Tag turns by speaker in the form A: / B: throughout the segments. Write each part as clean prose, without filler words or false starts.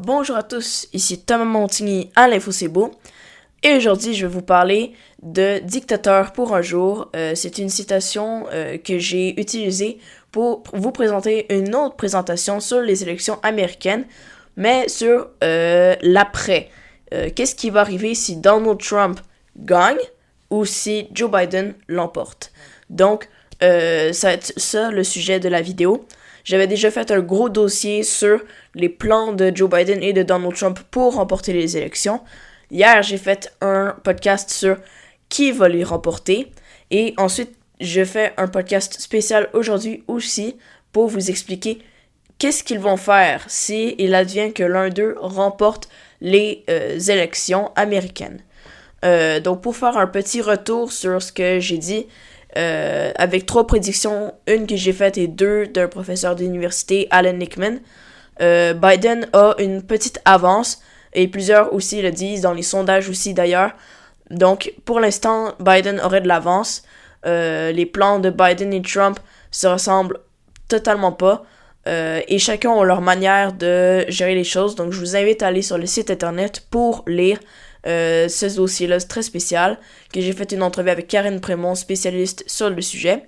A: Bonjour à tous, ici Thomas Montigny à l'Info C'est Beau. Et aujourd'hui, je vais vous parler de Dictateur pour un jour. C'est une citation que j'ai utilisée pour vous présenter une autre présentation sur les élections américaines, mais sur l'après. Qu'est-ce qui va arriver si Donald Trump gagne ou si Joe Biden l'emporte? Donc, ça va être ça le sujet de la vidéo. J'avais déjà fait un gros dossier sur les plans de Joe Biden et de Donald Trump pour remporter les élections. Hier, j'ai fait un podcast sur qui va les remporter. Et ensuite, je fais un podcast spécial aujourd'hui aussi pour vous expliquer qu'est-ce qu'ils vont faire si il advient que l'un d'eux remporte les élections américaines. Donc, pour faire un petit retour sur ce que j'ai dit, avec 3 prédictions, une que j'ai faite et 2 d'un professeur d'université, Alan Lichtman, Biden a une petite avance, et plusieurs aussi le disent, dans les sondages aussi d'ailleurs. Donc, pour l'instant, Biden aurait de l'avance. Les plans de Biden et Trump se ressemblent totalement pas. Et chacun a leur manière de gérer les choses. Donc, je vous invite à aller sur le site internet pour lire ce dossier-là très spécial, que j'ai fait une entrevue avec Karine Prémont, spécialiste sur le sujet.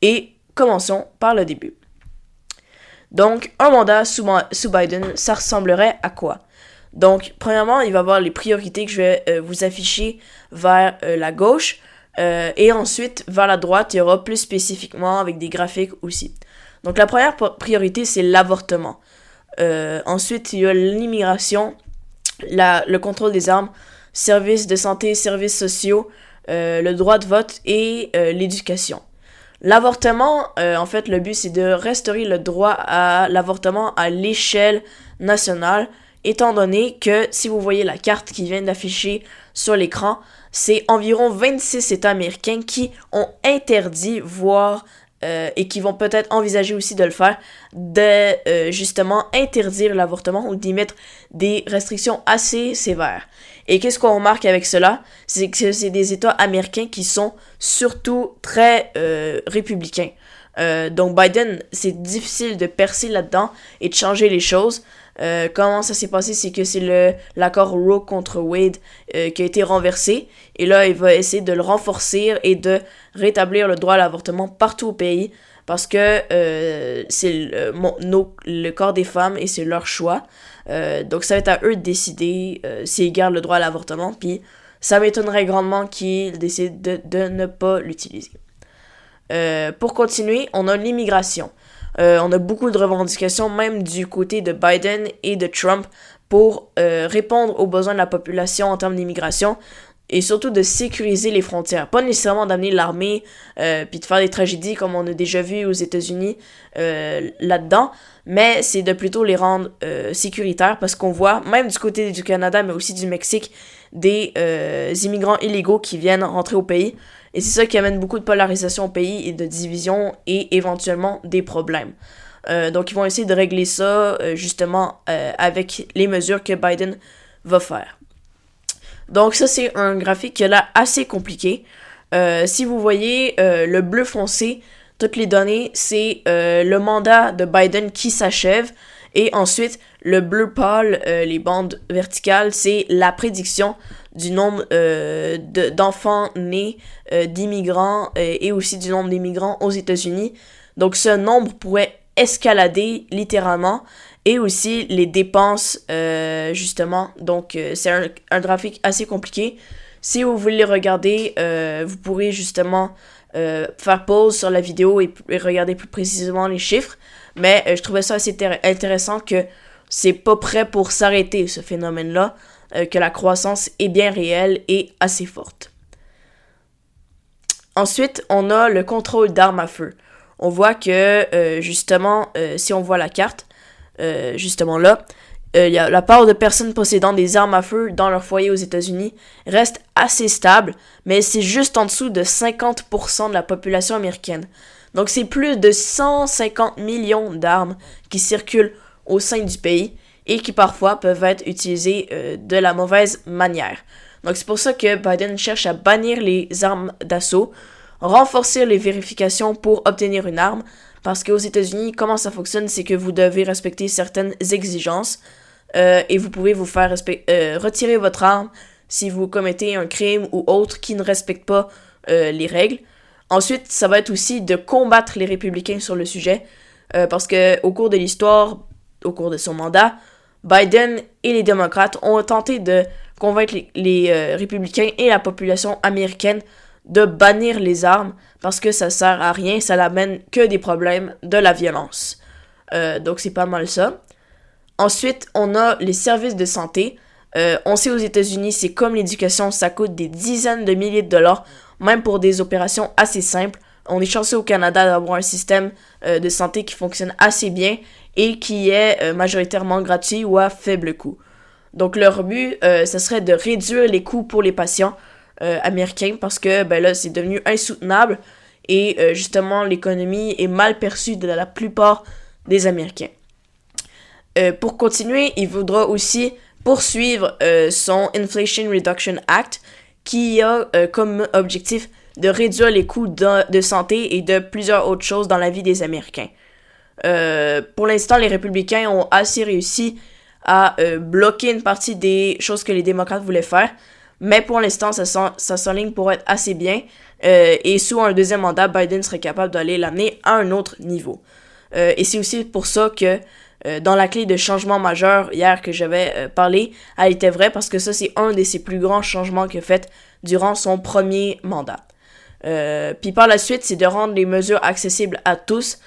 A: Et commençons par le début. Donc, un mandat sous Biden, ça ressemblerait à quoi? Donc, premièrement, il va y avoir les priorités que je vais vous afficher vers la gauche. Et ensuite, vers la droite, il y aura plus spécifiquement avec des graphiques aussi. Donc, la première priorité, c'est l'avortement. Ensuite, il y a l'immigration, le contrôle des armes, services de santé, services sociaux, le droit de vote et l'éducation. L'avortement, en fait, le but, c'est de restaurer le droit à l'avortement à l'échelle nationale, étant donné que, si vous voyez la carte qui vient d'afficher sur l'écran, c'est environ 26 États américains qui ont interdit, voire et qui vont peut-être envisager aussi de le faire, de justement interdire l'avortement ou d'y mettre des restrictions assez sévères. Et qu'est-ce qu'on remarque avec cela? C'est que c'est des États américains qui sont surtout très républicains. Donc Biden, c'est difficile de percer là-dedans et de changer les choses. Comment ça s'est passé, c'est que c'est l'accord Roe contre Wade qui a été renversé. Et là, il va essayer de le renforcer et de rétablir le droit à l'avortement partout au pays. Parce que c'est le corps des femmes et c'est leur choix. Donc ça va être à eux de décider s'ils gardent le droit à l'avortement. Puis ça m'étonnerait grandement qu'ils décident de ne pas l'utiliser. Pour continuer, on a l'immigration. On a beaucoup de revendications, même du côté de Biden et de Trump, pour répondre aux besoins de la population en termes d'immigration et surtout de sécuriser les frontières. Pas nécessairement d'amener l'armée puis de faire des tragédies comme on a déjà vu aux États-Unis là-dedans, mais c'est de plutôt les rendre sécuritaires parce qu'on voit, même du côté du Canada, mais aussi du Mexique, des immigrants illégaux qui viennent rentrer au pays. Et c'est ça qui amène beaucoup de polarisation au pays et de division et éventuellement des problèmes. Donc ils vont essayer de régler ça justement avec les mesures que Biden va faire. Donc ça c'est un graphique qui est là assez compliqué. Si vous voyez le bleu foncé, toutes les données, c'est le mandat de Biden qui s'achève. Et ensuite, le bleu pâle, les bandes verticales, c'est la prédiction du nombre d'enfants nés d'immigrants et aussi du nombre d'immigrants aux États-Unis. Donc ce nombre pourrait escalader littéralement et aussi les dépenses justement. Donc c'est un graphique assez compliqué. Si vous voulez le regarder, vous pourrez justement faire pause sur la vidéo et regarder plus précisément les chiffres. Mais je trouvais ça assez intéressant que c'est pas prêt pour s'arrêter ce phénomène-là, que la croissance est bien réelle et assez forte. Ensuite, on a le contrôle d'armes à feu. On voit que, justement, si on voit la carte, justement là, la part de personnes possédant des armes à feu dans leur foyer aux États-Unis reste assez stable, mais c'est juste en dessous de 50% de la population américaine. Donc c'est plus de 150 millions d'armes qui circulent au sein du pays et qui parfois peuvent être utilisées de la mauvaise manière. Donc c'est pour ça que Biden cherche à bannir les armes d'assaut, renforcer les vérifications pour obtenir une arme, parce qu'aux États-Unis, comment ça fonctionne, c'est que vous devez respecter certaines exigences et vous pouvez vous faire retirer votre arme si vous commettez un crime ou autre qui ne respecte pas les règles. Ensuite, ça va être aussi de combattre les républicains sur le sujet, parce que au cours de l'histoire, au cours de son mandat, Biden et les démocrates ont tenté de convaincre les républicains et la population américaine de bannir les armes parce que ça sert à rien, ça n'amène que des problèmes de la violence. Donc c'est pas mal ça. Ensuite, on a les services de santé. On sait aux États-Unis, c'est comme l'éducation, ça coûte des dizaines de milliers de dollars, même pour des opérations assez simples. On est chanceux au Canada d'avoir un système de santé qui fonctionne assez bien et qui est majoritairement gratuit ou à faible coût. Donc leur but, ce serait de réduire les coûts pour les patients américains parce que là, c'est devenu insoutenable et justement, l'économie est mal perçue de la plupart des Américains. Pour continuer, il voudra aussi poursuivre son Inflation Reduction Act qui a comme objectif de réduire les coûts de santé et de plusieurs autres choses dans la vie des Américains. Pour l'instant, les républicains ont assez réussi à bloquer une partie des choses que les démocrates voulaient faire, mais pour l'instant, ça s'enligne pour être assez bien, et sous un deuxième mandat, Biden serait capable d'aller l'amener à un autre niveau. Et c'est aussi pour ça que dans la clé de changement majeur hier que j'avais parlé, elle était vraie parce que ça, c'est un de ses plus grands changements qu'il a fait durant son premier mandat. Puis par la suite, c'est de rendre les mesures accessibles à tous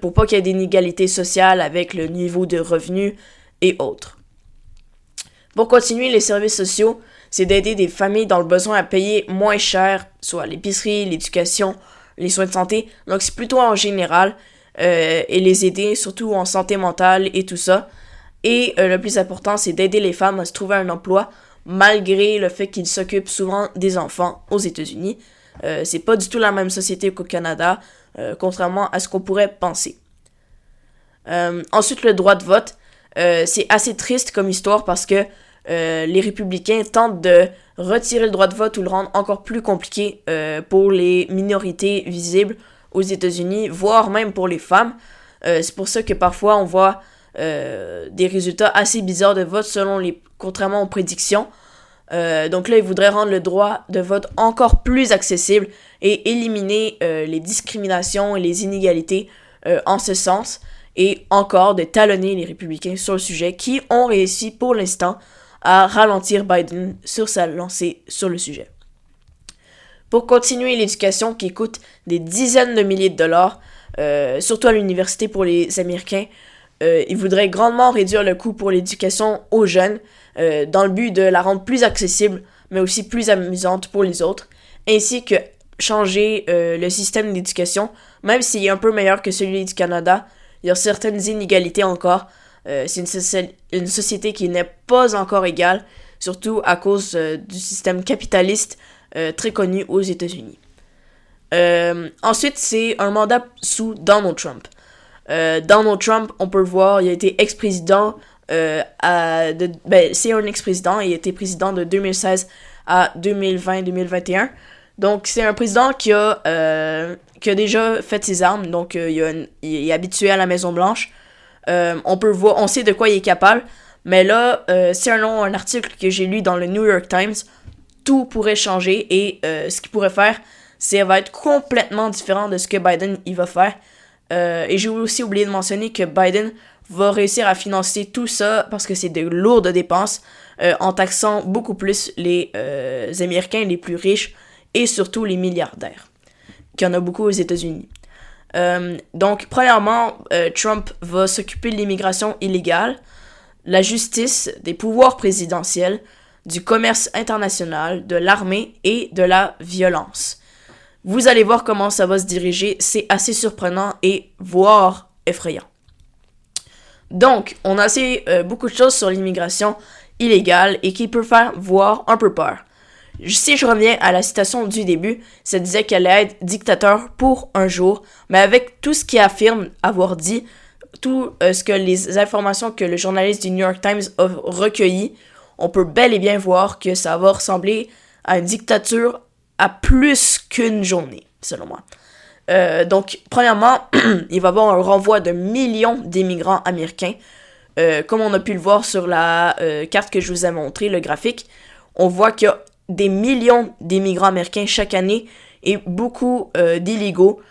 A: pour pas qu'il y ait d'inégalités sociales avec le niveau de revenus et autres. Pour continuer, les services sociaux, c'est d'aider des familles dans le besoin à payer moins cher, soit l'épicerie, l'éducation, les soins de santé. Donc c'est plutôt en général, et les aider surtout en santé mentale et tout ça. Et le plus important, c'est d'aider les femmes à se trouver un emploi malgré le fait qu'ils s'occupent souvent des enfants aux États-Unis. C'est pas du tout la même société qu'au Canada, contrairement à ce qu'on pourrait penser. Ensuite, le droit de vote. C'est assez triste comme histoire parce que les républicains tentent de retirer le droit de vote ou le rendre encore plus compliqué pour les minorités visibles aux États-Unis, voire même pour les femmes. C'est pour ça que parfois on voit des résultats assez bizarres de vote contrairement aux prédictions. Donc là, ils voudraient rendre le droit de vote encore plus accessible et éliminer les discriminations et les inégalités en ce sens, et encore de talonner les républicains sur le sujet qui ont réussi pour l'instant à ralentir Biden sur sa lancée sur le sujet. Pour continuer l'éducation qui coûte des dizaines de milliers de dollars, surtout à l'université pour les Américains, ils voudraient grandement réduire le coût pour l'éducation aux jeunes dans le but de la rendre plus accessible, mais aussi plus amusante pour les autres, ainsi que changer le système d'éducation, même s'il est un peu meilleur que celui du Canada. Il y a certaines inégalités encore. C'est une société qui n'est pas encore égale, surtout à cause du système capitaliste très connu aux États-Unis. Ensuite, c'est un mandat sous Donald Trump. Donald Trump, on peut le voir, il a été ex-président, c'est un ex-président, il a été président de 2016 à 2020-2021. Donc, c'est un président qui a déjà fait ses armes, donc il est habitué à la Maison-Blanche. On peut voir, on sait de quoi il est capable, mais là, selon un article que j'ai lu dans le New York Times, tout pourrait changer et ce qu'il pourrait faire, ça va être complètement différent de ce que Biden il va faire. Et j'ai aussi oublié de mentionner que Biden va réussir à financer tout ça parce que c'est de lourdes dépenses en taxant beaucoup plus les Américains les plus riches et surtout les milliardaires, qu'il y en a beaucoup aux États-Unis. Donc, premièrement, Trump va s'occuper de l'immigration illégale, la justice, des pouvoirs présidentiels, du commerce international, de l'armée et de la violence. Vous allez voir comment ça va se diriger, c'est assez surprenant et voire effrayant. Donc, on a assez beaucoup de choses sur l'immigration illégale et qui peut faire voir un peu peur. Si je reviens à la citation du début, ça disait qu'elle allait être dictateur pour un jour, mais avec tout ce qu'il affirme avoir dit, tout ce que les informations que le journaliste du New York Times a recueillies, on peut bel et bien voir que ça va ressembler à une dictature à plus qu'une journée, selon moi. Donc, premièrement, il va y avoir un renvoi de millions d'immigrants américains comme on a pu le voir sur la carte que je vous ai montrée, le graphique, on voit qu'il y a des millions d'immigrants américains chaque année et beaucoup d'illégaux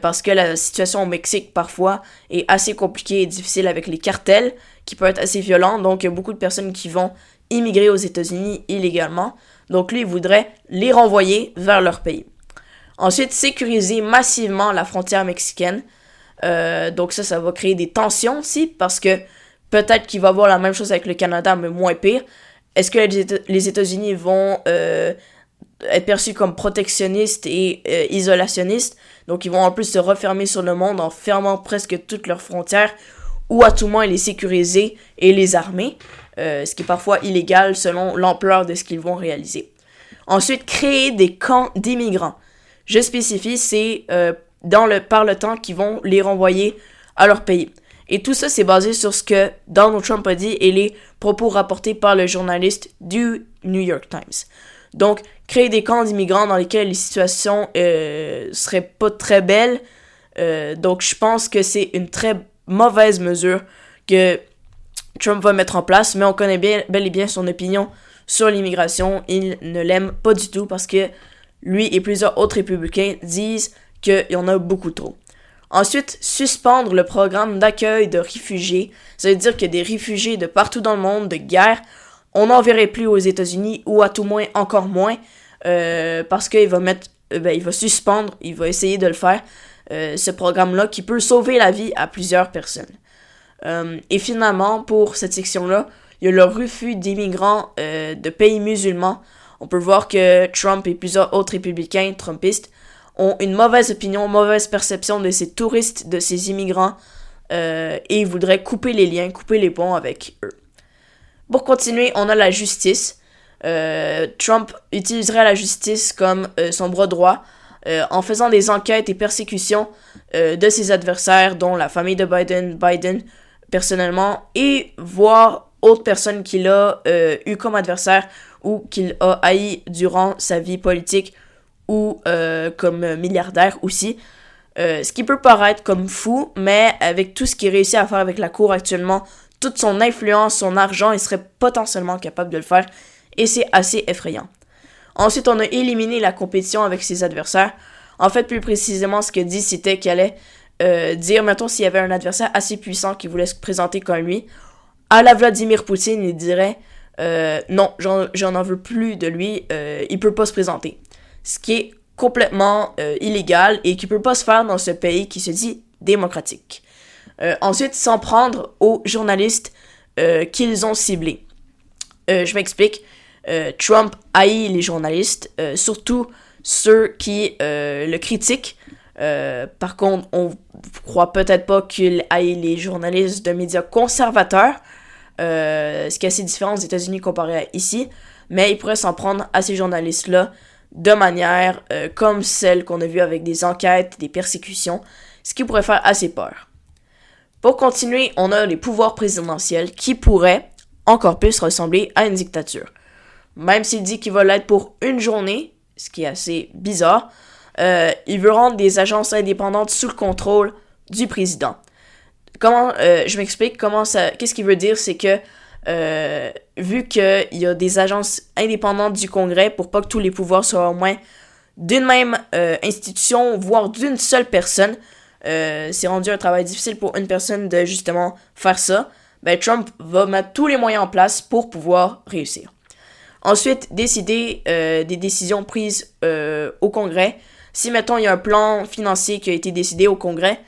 A: parce que la situation au Mexique parfois est assez compliquée et difficile avec les cartels qui peuvent être assez violents. Donc il y a beaucoup de personnes qui vont immigrer aux États-Unis illégalement. Donc lui, il voudrait les renvoyer vers leur pays. Ensuite, sécuriser massivement la frontière mexicaine. Donc ça va créer des tensions aussi parce que peut-être qu'il va y avoir la même chose avec le Canada, mais moins pire. Est-ce que les États-Unis vont être perçus comme protectionnistes et isolationnistes? Donc, ils vont en plus se refermer sur le monde en fermant presque toutes leurs frontières ou à tout moins les sécuriser et les armer, ce qui est parfois illégal selon l'ampleur de ce qu'ils vont réaliser. Ensuite, créer des camps d'immigrants. Je spécifie, c'est par le temps qu'ils vont les renvoyer à leur pays. Et tout ça, c'est basé sur ce que Donald Trump a dit et les propos rapportés par le journaliste du New York Times. Donc, créer des camps d'immigrants dans lesquels les situations seraient pas très belles. Donc, je pense que c'est une très mauvaise mesure que Trump va mettre en place, mais on connaît bel et bien son opinion sur l'immigration. Il ne l'aime pas du tout parce que lui et plusieurs autres républicains disent qu'il y en a beaucoup trop. Ensuite, suspendre le programme d'accueil de réfugiés. Ça veut dire que des réfugiés de partout dans le monde, de guerre, on n'en verrait plus aux États-Unis, ou à tout moins encore moins, parce qu'il il va suspendre, il va essayer de le faire, ce programme-là qui peut sauver la vie à plusieurs personnes. Et finalement, pour cette section-là, il y a le refus d'immigrants de pays musulmans. On peut voir que Trump et plusieurs autres républicains trumpistes ont une mauvaise opinion, mauvaise perception de ces touristes, de ces immigrants, et ils voudraient couper les liens, couper les ponts avec eux. Pour continuer, on a la justice. Trump utiliserait la justice comme son bras droit en faisant des enquêtes et persécutions de ses adversaires, dont la famille de Biden personnellement, et voire autres personnes qu'il a eu comme adversaire ou qu'il a haï durant sa vie politique ou comme milliardaire aussi. Ce qui peut paraître comme fou, mais avec tout ce qu'il réussit à faire avec la cour actuellement, toute son influence, son argent, il serait potentiellement capable de le faire, et c'est assez effrayant. Ensuite, on a éliminé la compétition avec ses adversaires. En fait, plus précisément, ce qu'il dit, c'était qu'il allait dire, mettons, s'il y avait un adversaire assez puissant qui voulait se présenter comme lui, à la Vladimir Poutine, il dirait non, j'en en veux plus de lui, il peut pas se présenter. Ce qui est complètement illégal et qui peut pas se faire dans ce pays qui se dit démocratique. Ensuite, s'en prendre aux journalistes qu'ils ont ciblés. Je m'explique. Trump haït les journalistes, surtout ceux qui le critiquent. Par contre, on croit peut-être pas qu'il haït les journalistes de médias conservateurs, ce qui est assez différent aux États-Unis comparé à ici, mais il pourrait s'en prendre à ces journalistes-là de manière comme celle qu'on a vue avec des enquêtes, des persécutions, ce qui pourrait faire assez peur. Pour continuer, on a les pouvoirs présidentiels qui pourraient encore plus ressembler à une dictature. Même s'il dit qu'il va l'être pour une journée, ce qui est assez bizarre, il veut rendre des agences indépendantes sous le contrôle du président. Je m'explique, qu'est-ce qu'il veut dire, c'est que vu qu'il y a des agences indépendantes du Congrès, pour pas que tous les pouvoirs soient au moins d'une même institution, voire d'une seule personne, c'est rendu un travail difficile pour une personne de justement faire ça, Trump va mettre tous les moyens en place pour pouvoir réussir. Ensuite, décider des décisions prises au Congrès. Si, mettons, il y a un plan financier qui a été décidé au Congrès,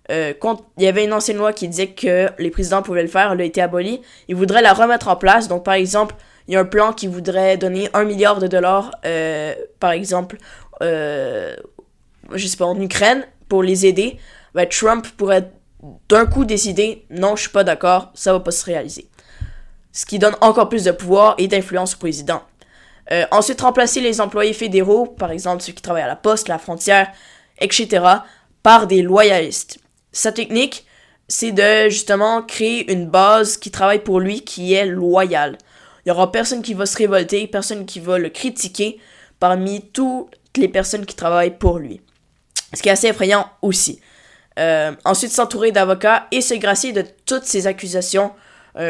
A: il y avait une ancienne loi qui disait que les présidents pouvaient le faire, elle a été abolie, il voudrait la remettre en place. Donc, par exemple, il y a un plan qui voudrait donner 1 milliard de dollars, par exemple, je sais pas, en Ukraine, pour les aider. Trump pourrait d'un coup décider, non, je suis pas d'accord, ça va pas se réaliser. Ce qui donne encore plus de pouvoir et d'influence au président. Ensuite, remplacer les employés fédéraux, par exemple ceux qui travaillent à la poste, la frontière, etc., par des loyalistes. Sa technique, c'est de justement créer une base qui travaille pour lui, qui est loyale. Il n'y aura personne qui va se révolter, personne qui va le critiquer parmi toutes les personnes qui travaillent pour lui. Ce qui est assez effrayant aussi. Ensuite, s'entourer d'avocats et se gracier de toutes ces accusations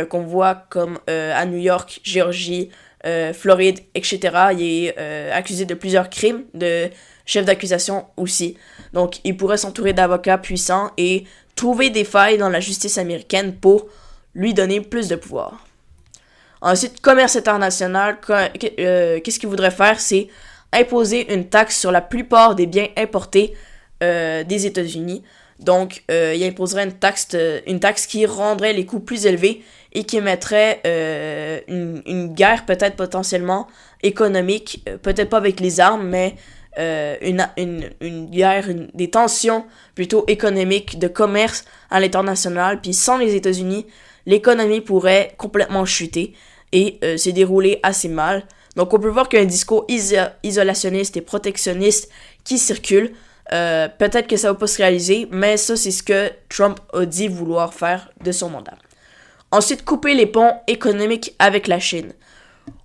A: qu'on voit comme à New York, Géorgie, Floride, etc. Il est accusé de plusieurs crimes, de chef d'accusation aussi. Donc, il pourrait s'entourer d'avocats puissants et trouver des failles dans la justice américaine pour lui donner plus de pouvoir. Ensuite, commerce international, qu'est-ce qu'il voudrait faire? C'est imposer une taxe sur la plupart des biens importés des États-Unis. Donc, il imposerait une taxe qui rendrait les coûts plus élevés et qui mettrait une guerre peut-être potentiellement économique, peut-être pas avec les armes, mais une guerre, des tensions plutôt économiques, de commerce à l'international. Puis sans les États-Unis, l'économie pourrait complètement chuter et se dérouler assez mal. Donc on peut voir qu'il y a un discours isolationniste et protectionniste qui circule. Peut-être que ça va pas se réaliser, mais ça c'est ce que Trump a dit vouloir faire de son mandat. Ensuite, couper les ponts économiques avec la Chine.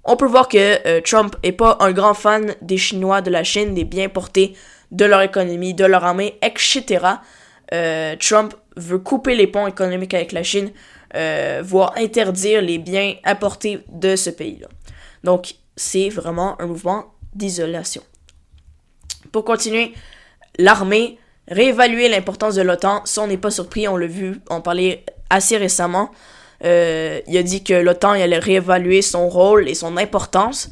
A: On peut voir que Trump est pas un grand fan des Chinois, de la Chine, des biens portés, de leur économie, de leur armée, etc. Trump veut couper les ponts économiques avec la Chine, voire interdire les biens importés de ce pays-là. Donc, c'est vraiment un mouvement d'isolation. Pour continuer, l'armée, réévaluer l'importance de l'OTAN, ça on n'est pas surpris, on l'a vu, on parlait assez récemment. Il a dit que l'OTAN il allait réévaluer son rôle et son importance.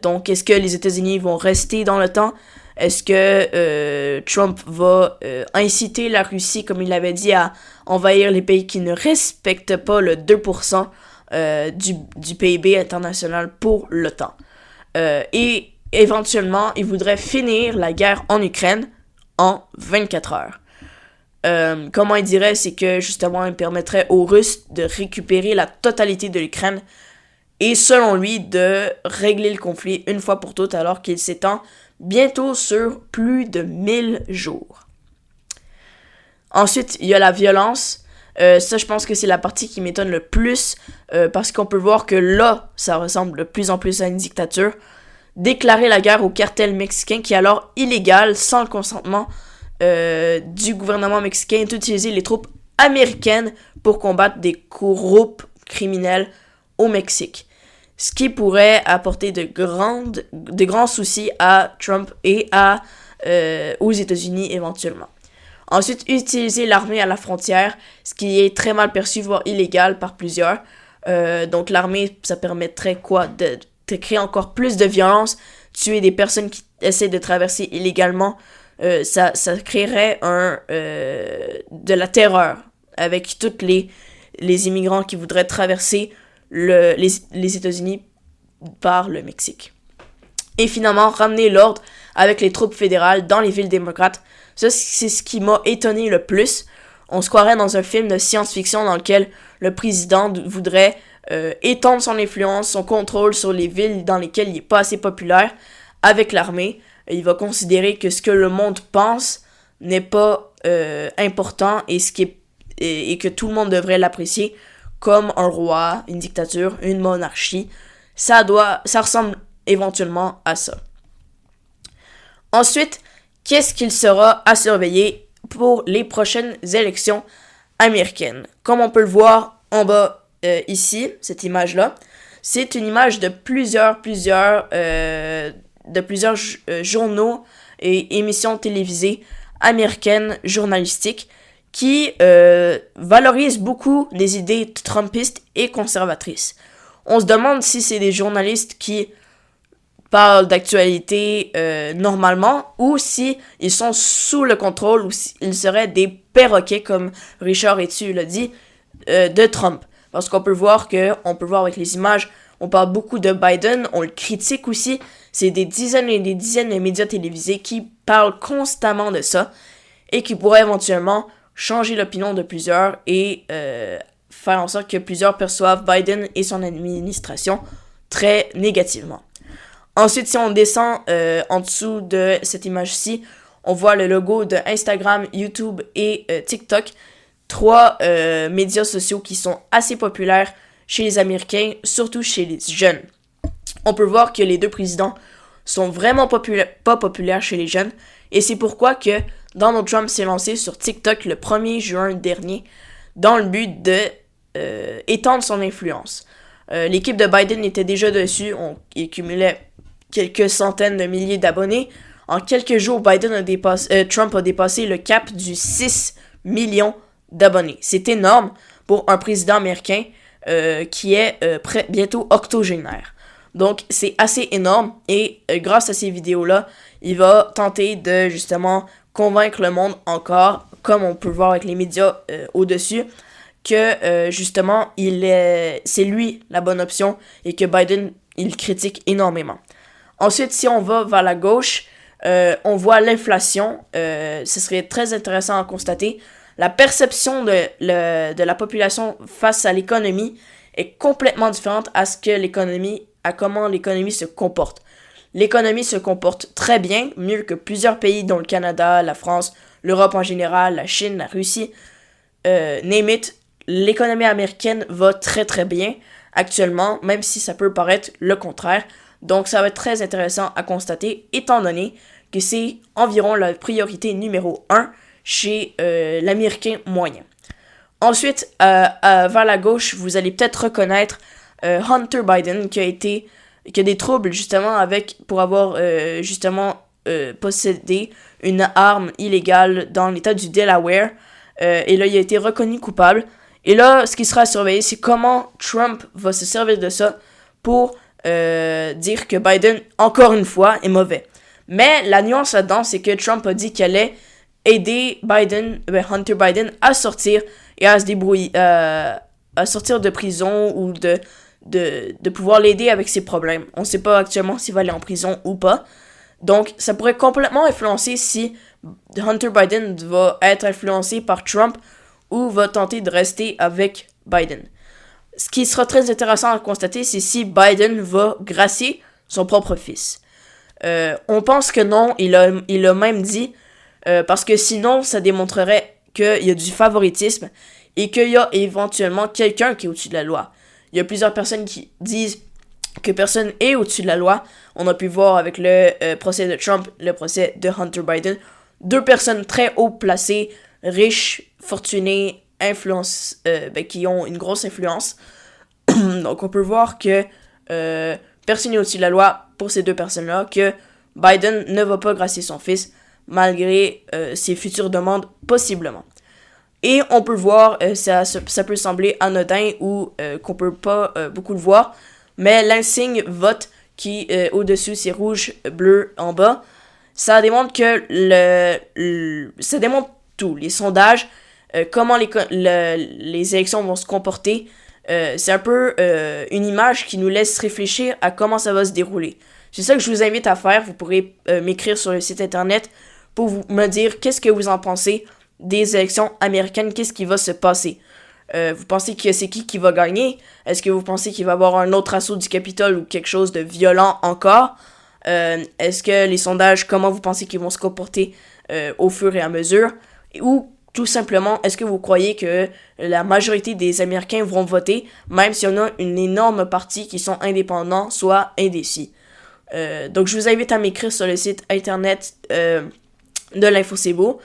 A: Donc, est-ce que les États-Unis vont rester dans l'OTAN? Est-ce que Trump va inciter la Russie, comme il l'avait dit, à envahir les pays qui ne respectent pas le 2% du PIB international pour l'OTAN? Et éventuellement, il voudrait finir la guerre en Ukraine en 24 heures. Comment il dirait, c'est que justement, il permettrait aux Russes de récupérer la totalité de l'Ukraine et selon lui, de régler le conflit une fois pour toutes alors qu'il s'étend bientôt sur plus de 1000 jours. Ensuite, il y a la violence. Ça, je pense que c'est la partie qui m'étonne le plus parce qu'on peut voir que là, ça ressemble de plus en plus à une dictature. Déclarer la guerre au cartel mexicain qui est alors illégal, sans le consentement du gouvernement mexicain, d'utiliser les troupes américaines pour combattre des groupes criminels au Mexique. Ce qui pourrait apporter de grands soucis à Trump et aux États-Unis éventuellement. Ensuite, utiliser l'armée à la frontière, ce qui est très mal perçu, voire illégal par plusieurs. Donc l'armée, ça permettrait quoi? De créer encore plus de violence, tuer des personnes qui essaient de traverser illégalement. Ça créerait de la terreur avec tous les immigrants qui voudraient traverser les États-Unis par le Mexique. Et finalement, ramener l'ordre avec les troupes fédérales dans les villes démocrates. Ça, c'est ce qui m'a étonné le plus. On se croirait dans un film de science-fiction dans lequel le président voudrait étendre son influence, son contrôle sur les villes dans lesquelles il n'est pas assez populaire avec l'armée. Il va considérer que ce que le monde pense n'est pas important et que tout le monde devrait l'apprécier comme un roi, une dictature, une monarchie. Ça ressemble éventuellement à ça. Ensuite, qu'est-ce qu'il sera à surveiller pour les prochaines élections américaines? Comme on peut le voir en bas ici, cette image-là, c'est une image de plusieurs journaux et émissions télévisées américaines journalistiques qui valorisent beaucoup les idées trumpistes et conservatrices. On se demande si c'est des journalistes qui parlent d'actualité normalement ou si ils sont sous le contrôle ou s'ils seraient des perroquets, comme Richard Etu l'a dit, de Trump. Parce qu'on peut voir avec les images, on parle beaucoup de Biden, on le critique aussi. C'est des dizaines et des dizaines de médias télévisés qui parlent constamment de ça et qui pourraient éventuellement changer l'opinion de plusieurs et faire en sorte que plusieurs perçoivent Biden et son administration très négativement. Ensuite, si on descend en dessous de cette image-ci, on voit le logo de Instagram, YouTube et TikTok. 3 médias sociaux qui sont assez populaires chez les Américains, surtout chez les jeunes. On peut voir que les deux présidents sont vraiment pas populaires chez les jeunes. Et c'est pourquoi que Donald Trump s'est lancé sur TikTok le 1er juin dernier dans le but de étendre son influence. L'équipe de Biden était déjà dessus, il cumulait quelques centaines de milliers d'abonnés. En quelques jours, Trump a dépassé le cap du 6 millions d'abonnés. C'est énorme pour un président américain qui est bientôt octogénaire. Donc, c'est assez énorme et grâce à ces vidéos-là, il va tenter de justement convaincre le monde encore, comme on peut voir avec les médias au-dessus, que justement, c'est lui la bonne option et que Biden, il critique énormément. Ensuite, si on va vers la gauche, on voit l'inflation. Ce serait très intéressant à constater. La perception de la population face à l'économie est complètement différente à comment l'économie se comporte. L'économie se comporte très bien, mieux que plusieurs pays dont le Canada, la France, l'Europe en général, la Chine, la Russie, name it. L'économie américaine va très très bien actuellement, même si ça peut paraître le contraire. Donc ça va être très intéressant à constater, étant donné que c'est environ la priorité numéro 1 chez l'Américain moyen. Ensuite, vers la gauche, vous allez peut-être reconnaître Hunter Biden qui a des troubles justement pour avoir possédé une arme illégale dans l'état du Delaware. Et là, il a été reconnu coupable. Et là, ce qui sera à surveiller, c'est comment Trump va se servir de ça pour dire que Biden, encore une fois, est mauvais. Mais la nuance là-dedans, c'est que Trump a dit qu'il allait aider Hunter Biden à sortir et à se débrouiller, à sortir de prison ou de pouvoir l'aider avec ses problèmes. On ne sait pas actuellement s'il va aller en prison ou pas. Donc, ça pourrait complètement influencer si Hunter Biden va être influencé par Trump ou va tenter de rester avec Biden. Ce qui sera très intéressant à constater, c'est si Biden va gracier son propre fils. On pense que non, il a même dit, parce que sinon, ça démontrerait qu'il y a du favoritisme et qu'il y a éventuellement quelqu'un qui est au-dessus de la loi. Il y a plusieurs personnes qui disent que personne est au-dessus de la loi. On a pu voir avec le procès de Trump, le procès de Hunter Biden. 2 personnes très haut placées, riches, fortunées, qui ont une grosse influence. Donc on peut voir que personne n'est au-dessus de la loi pour ces 2 personnes-là, que Biden ne va pas gracier son fils malgré ses futures demandes possiblement. Et on peut voir, ça peut sembler anodin ou qu'on peut pas beaucoup le voir, mais l'insigne vote qui au-dessus c'est rouge, bleu en bas, ça démontre que ça démontre tout, les sondages, comment les élections vont se comporter. C'est un peu une image qui nous laisse réfléchir à comment ça va se dérouler. C'est ça que je vous invite à faire. Vous pourrez m'écrire sur le site internet pour me dire qu'est-ce que vous en pensez des élections américaines, qu'est-ce qui va se passer. Vous pensez que c'est qui va gagner? Est-ce que vous pensez qu'il va y avoir un autre assaut du Capitole ou quelque chose de violent encore? Est-ce que les sondages, comment vous pensez qu'ils vont se comporter au fur et à mesure? Ou tout simplement, est-ce que vous croyez que la majorité des Américains vont voter, même s'il y en a une énorme partie qui sont indépendants, soit indécis? Donc, je vous invite à m'écrire sur le site internet de l'Info C'est Beau.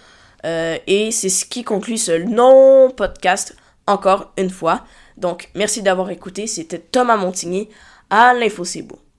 A: Et c'est ce qui conclut ce long podcast, encore une fois. Donc, merci d'avoir écouté. C'était Thomas Montigny à l'Info C'est Beau.